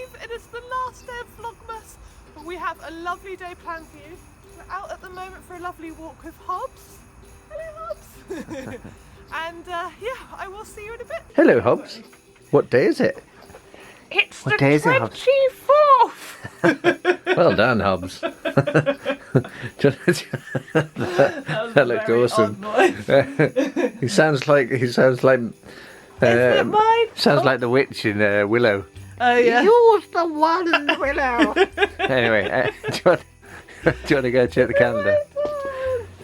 Eve. It is the last day of Vlogmas, but we have a lovely day planned for you. We're out at the moment for a lovely walk with Hobbs. Hello, Hobbs. And yeah, I will see you in a bit. Hello, Hobbs. What day is it? It's What the day is it, Hobbs? 24th. Well done, Hobbs. that looked awesome. He sounds like Isn't it mine? sounds like the witch in Willow. Oh yeah. You're the one in Willow. Anyway, do you want to go check the calendar?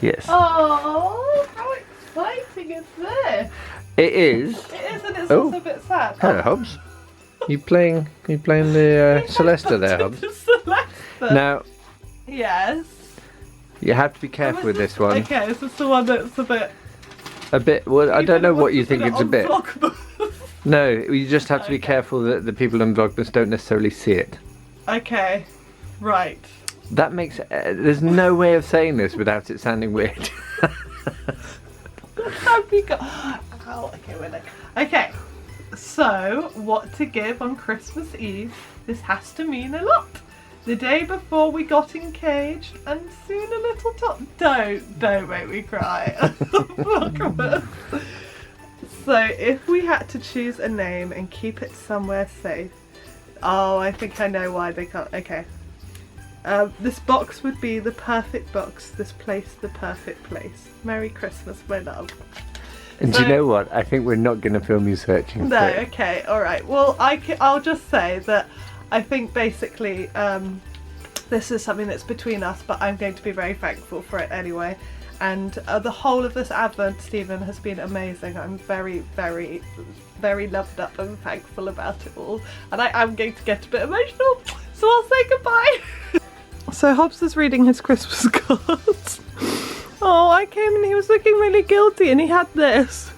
Yes. Oh, how exciting is this? It is. It is, and it's also a bit sad. Hello, Hobbs. You playing the Celesta there, Hobbs? Celesta. Now, yes. you have to be careful with this one. Okay, is this the one that's a bit... Well, I don't know what you think it's a bit. Vlogmas? No, you just have to be careful that the people on Vlogmas don't necessarily see it. Okay, right. That makes... there's no way of saying this without it sounding weird. Have you got... Oh, okay, wait, look. Okay, so what to give on Christmas Eve? This has to mean a lot. The day before we got engaged, and soon a little top. Don't make me cry. So if we had to choose a name and keep it somewhere safe, oh, I think I know why they can't. Okay. This box would be the perfect box. This place, the perfect place. Merry Christmas, my love. And do you know what? I think we're not going to film you searching for it. Okay, alright. Well, I'll just say that I think basically this is something that's between us, but I'm going to be very thankful for it anyway. And the whole of this Advent, Stephen, has been amazing. I'm very, very, very loved up and thankful about it all. And I'm going to get a bit emotional, so I'll say goodbye. So Hobbs is reading his Christmas cards. Oh, I came and he was looking really guilty, and he had this,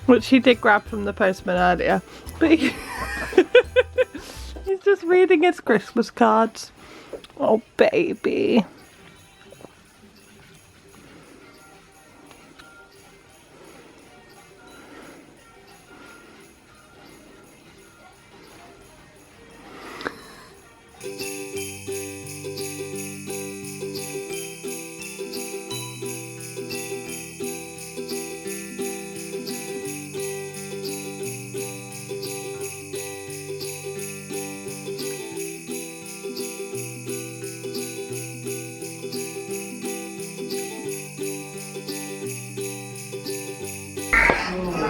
which he did grab from the postman earlier. But he's just reading his Christmas cards. Oh, baby.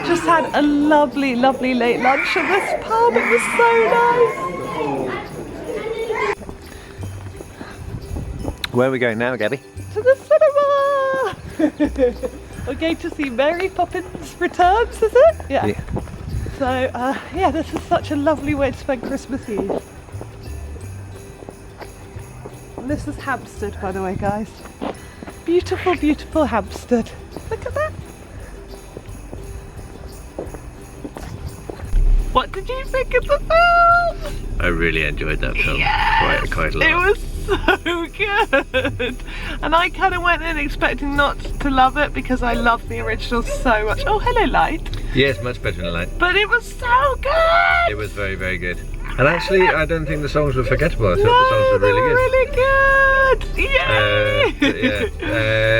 Just had a lovely, lovely late lunch at this pub. It was so nice. Where are we going now, Gabby? To the cinema! We're going to see Mary Poppins Returns, is it? Yeah. So, yeah, this is such a lovely way to spend Christmas Eve. And this is Hampstead, by the way, guys. Beautiful, beautiful Hampstead. Look at that. What did you think of the film? I really enjoyed that film. Yes, quite a lot. It was so good. And I kind of went in expecting not to love it because I love the original so much. Oh, hello, Light. Yes, much better than Light. But it was so good. It was very, very good. And actually, I don't think the songs were forgettable. I thought the songs were really good. Yay!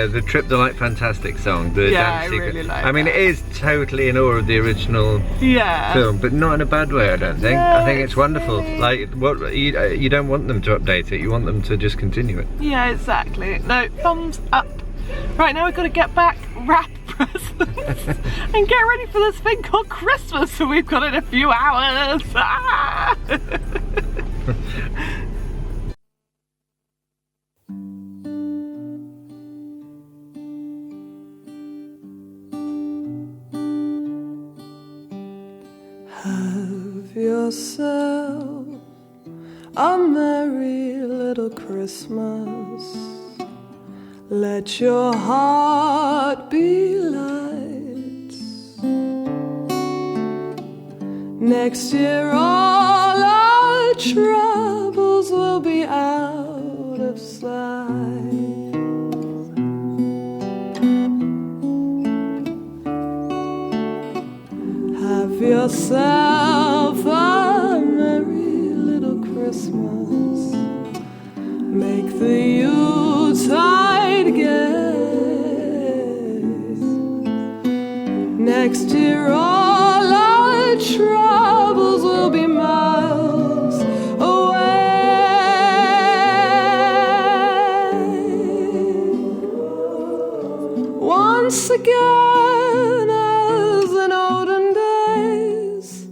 The Trip the Light Fantastic song. The dance sequence. Really like I mean, that. it is totally in awe of the original film, but not in a bad way, I don't think. I think it's wonderful. Like, what you don't want them to update it, you want them to just continue it. Yeah, exactly. No, thumbs up. Right, now we've got to get back, wrap presents, and get ready for this thing called Christmas, so we've got it in a few hours. Ah! Have yourself a merry little Christmas. Let your heart be light. Next year all our troubles will be out of sight. Have yourself a merry little Christmas. Make the Yuletide gay. Next year all our troubles will be miles away. Once again as in olden days,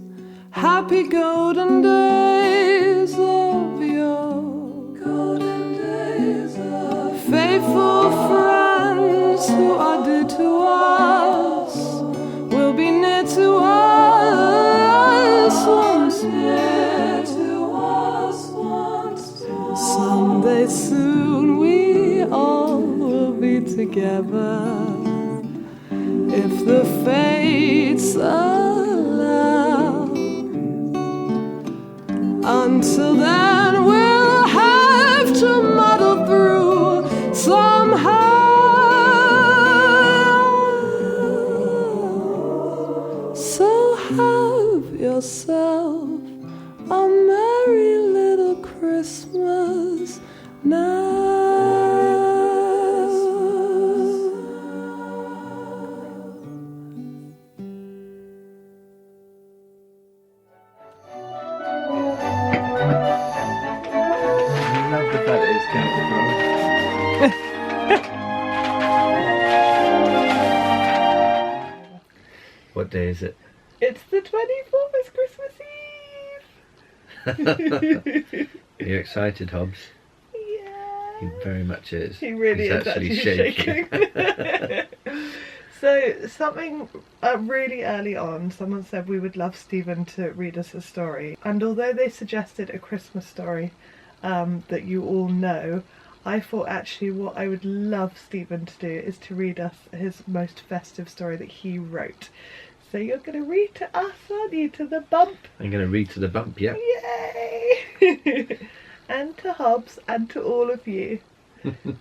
happy golden days of yore. Golden days of faithful friends who are dear to us will be near to us once more. Someday soon we all will be together if the fates allow. Until then we'll have to muddle through somehow. So have yourself a merry little Christmas now. What day is it? It's the 24th, it's Christmas Eve! Are you excited, Hobbs? Yeah. He very much is. He really He's is actually shaking. So, something really early on, someone said we would love Stephen to read us a story. And although they suggested a Christmas story that you all know, I thought actually what I would love Stephen to do is to read us his most festive story that he wrote. So you're going to read to us, aren't you? To the bump. I'm going to read to the bump, yeah. Yay! And to Hobbs and to all of you.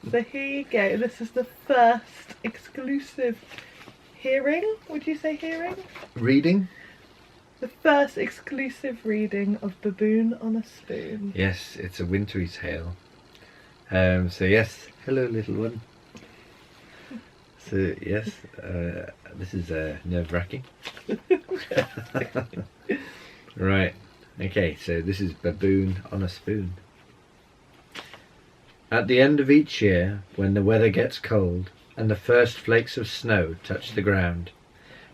So here you go. This is the first exclusive hearing. Would you say hearing? Reading? The first exclusive reading of Baboon on a Spoon. Yes, it's a wintry tale. So yes, hello little one. So yes, this is nerve-wracking. Right, okay, so this is Baboon on a Spoon. At the end of each year, when the weather gets cold and the first flakes of snow touch the ground,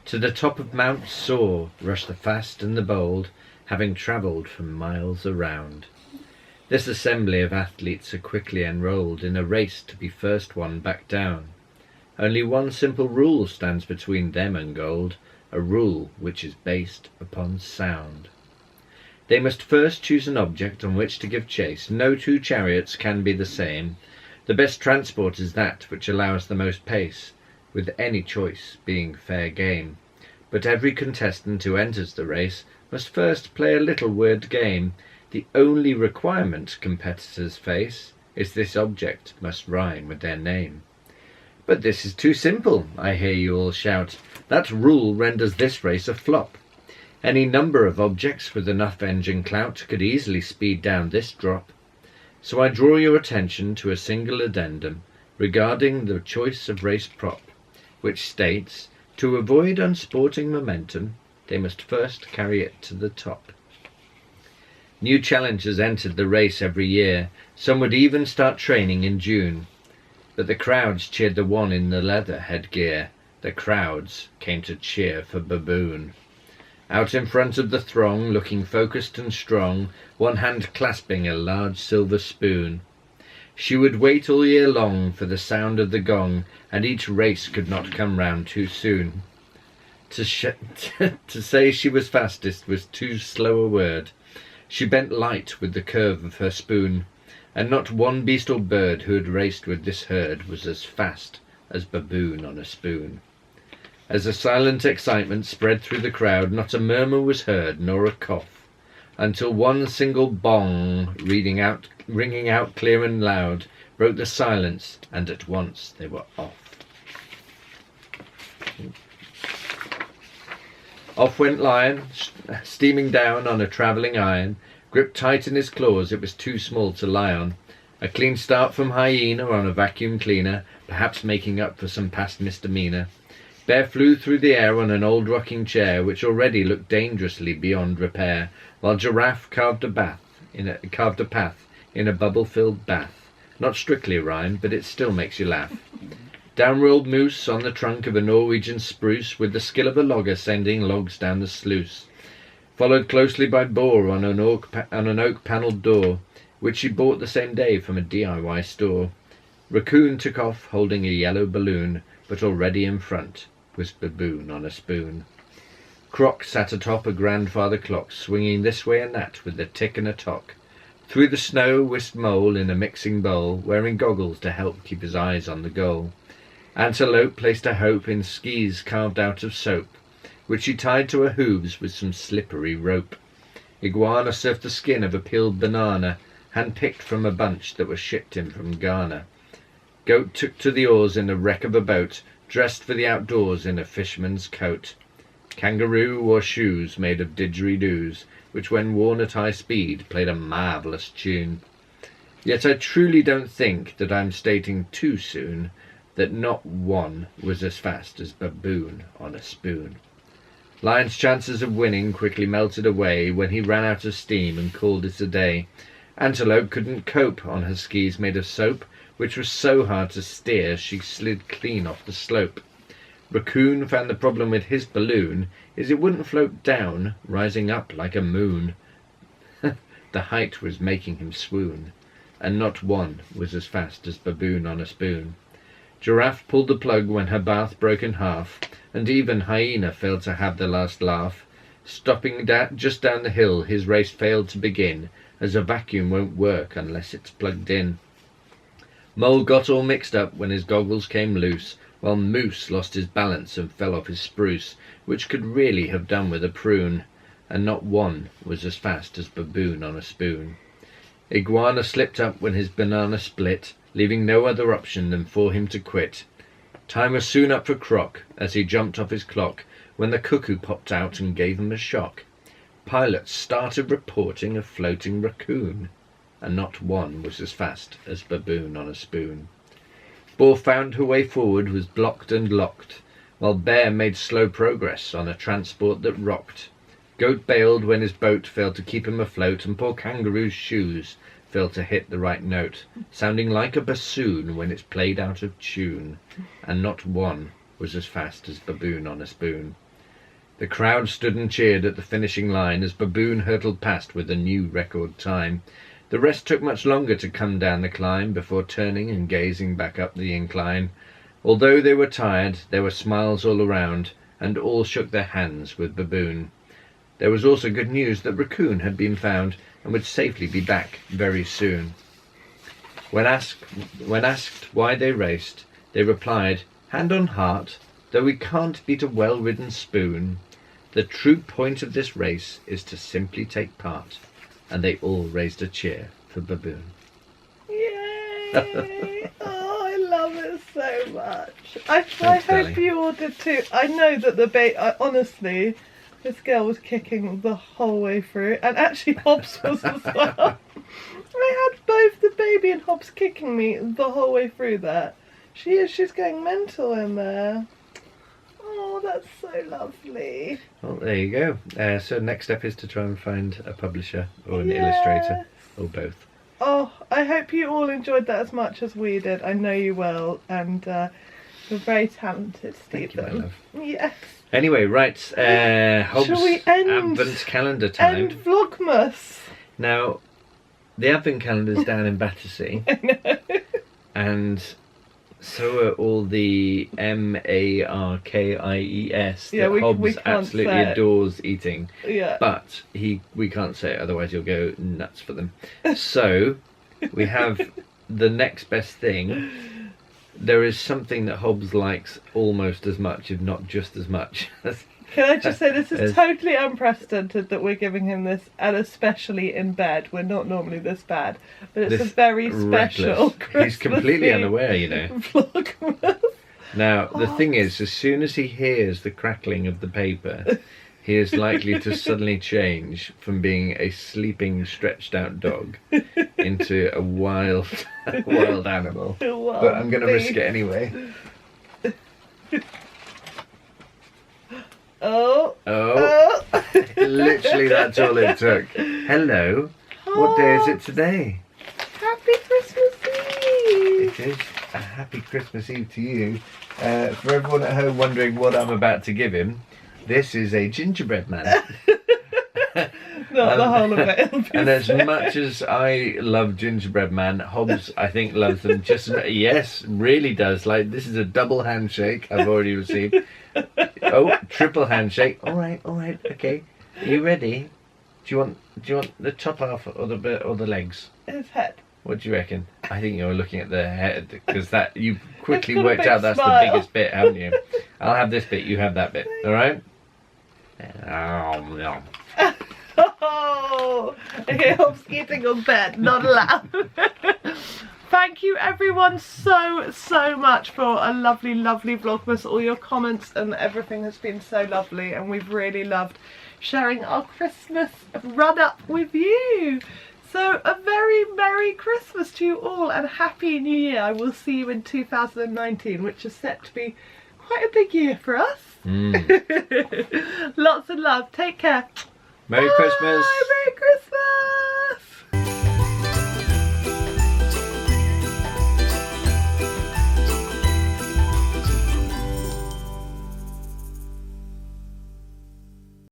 to the top of Mount Sore rush the fast and the bold, having travelled from miles around. This assembly of athletes are quickly enrolled in a race to be first one back down. Only one simple rule stands between them and gold, a rule which is based upon sound. They must first choose an object on which to give chase. No two chariots can be the same. The best transport is that which allows the most pace, with any choice being fair game. But every contestant who enters the race must first play a little word game. The only requirement competitors face is this object must rhyme with their name. But this is too simple, I hear you all shout. That rule renders this race a flop. Any number of objects with enough engine clout could easily speed down this drop. So I draw your attention to a single addendum regarding the choice of race prop, which states, to avoid unsporting momentum, they must first carry it to the top. New challengers entered the race every year. Some would even start training in June. But the crowds cheered the one in the leather headgear. The crowds came to cheer for Baboon. Out in front of the throng, looking focused and strong, one hand clasping a large silver spoon. She would wait all year long for the sound of the gong, and each race could not come round too soon. To say she was fastest was too slow a word. She bent light with the curve of her spoon, and not one beast or bird who had raced with this herd was as fast as Baboon on a Spoon. As a silent excitement spread through the crowd, not a murmur was heard, nor a cough, until one single bong, ringing out clear and loud, broke the silence, and at once they were off. Off went Lion, steaming down on a travelling iron, Gripped tight in his claws, it was too small to lie on. A clean start from hyena on a vacuum cleaner, perhaps making up for some past misdemeanour. Bear flew through the air on an old rocking chair, which already looked dangerously beyond repair, while giraffe carved a path in a bubble-filled bath. Not strictly a rhyme, but it still makes you laugh. Down rolled moose on the trunk of a Norwegian spruce, with the skill of a logger sending logs down the sluice. Followed closely by boar on an oak-panelled door, which she bought the same day from a DIY store. Raccoon took off holding a yellow balloon, but already in front was baboon on a spoon. Croc sat atop a grandfather clock, swinging this way and that with a tick and a tock. Through the snow whisked mole in a mixing bowl, wearing goggles to help keep his eyes on the goal. Antelope placed her hope in skis carved out of soap, which she tied to her hooves with some slippery rope. Iguana surfed the skin of a peeled banana, hand-picked from a bunch that was shipped in from Ghana. Goat took to the oars in the wreck of a boat, dressed for the outdoors in a fisherman's coat. Kangaroo wore shoes made of didgeridoos, which when worn at high speed played a marvellous tune. Yet I truly don't think that I'm stating too soon that not one was as fast as baboon on a spoon. Lion's chances of winning quickly melted away when he ran out of steam and called it a day. Antelope couldn't cope on her skis made of soap, which was so hard to steer she slid clean off the slope. Raccoon found the problem with his balloon is it wouldn't float down, rising up like a moon. The height was making him swoon, and not one was as fast as baboon on a spoon. Giraffe pulled the plug when her bath broke in half, and even hyena failed to have the last laugh. Stopping just down the hill, his race failed to begin, as a vacuum won't work unless it's plugged in. Mole got all mixed up when his goggles came loose, while Moose lost his balance and fell off his spruce, which could really have done with a prune, and not one was as fast as baboon on a spoon. Iguana slipped up when his banana split, leaving no other option than for him to quit. Time was soon up for Croc, as he jumped off his clock, when the cuckoo popped out and gave him a shock. Pilots started reporting a floating raccoon, and not one was as fast as baboon on a spoon. Boar found her way forward was blocked and locked, while Bear made slow progress on a transport that rocked. Goat bailed when his boat failed to keep him afloat, and poor Kangaroo's shoes failed to hit the right note, sounding like a bassoon when it's played out of tune, and not one was as fast as baboon on a spoon. The crowd stood and cheered at the finishing line as baboon hurtled past with a new record time. The rest took much longer to come down the climb before turning and gazing back up the incline. Although they were tired, there were smiles all around, and all shook their hands with baboon. There was also good news that Raccoon had been found and would safely be back very soon. When asked why they raced, they replied, "Hand on heart, though we can't beat a well-ridden spoon, the true point of this race is to simply take part." And they all raised a cheer for baboon. Yay! Oh, I love it so much. I hope you all did too. I know that honestly, this girl was kicking the whole way through, and actually Hobbs was as well. I had both the baby and Hobbs kicking me the whole way through that. She's going mental in there. Oh, that's so lovely. Well, there you go. So next step is to try and find a publisher or an illustrator, or both. Oh, I hope you all enjoyed that as much as we did. I know you will, and you're very talented, Stephen. Thank you, my love. Yes. Anyway, right, Hobbs, shall we end Advent calendar time. End Vlogmas. Now, the Advent calendar's down in Battersea. I know. And so are all the MARKIES that Hobbs absolutely adores eating. Yeah. But we can't say it, otherwise you'll go nuts for them. So we have the next best thing. There is something that Hobbs likes almost as much, if not just as much. Can I just say, this is totally unprecedented that we're giving him this, and especially in bed. We're not normally this bad, but it's a very special Christmas. He's completely unaware, you know. Vlogmas. Now, the thing is, as soon as he hears the crackling of the paper, he is likely to suddenly change from being a sleeping, stretched out dog into a wild animal. But I'm going to risk it anyway. Oh. Literally that's all it took. Hello. What day is it today? Happy Christmas Eve! It is a happy Christmas Eve to you. For everyone at home wondering what I'm about to give him, this is a gingerbread man. Not the whole of it. And as much as I love gingerbread man, Hobbs I think loves them just yes, really does. Like, this is a double handshake I've already received. Oh, triple handshake. All right, okay. Are you ready? Do you want the top half or the bit or the legs? His head. What do you reckon? I think you're looking at the head because that you quickly It's got a worked big out that's smile. the biggest bit, haven't you? I'll have this bit. You have that bit. All right. Oh, I'm eating on bed, not allowed. Thank you everyone so much for a lovely Vlogmas. All your comments and everything has been so lovely, and we've really loved sharing our Christmas run up with you. So a very Merry Christmas to you all and Happy New Year. I will see you in 2019, which is set to be quite a big year for us. Lots of love. Take care. Merry Christmas.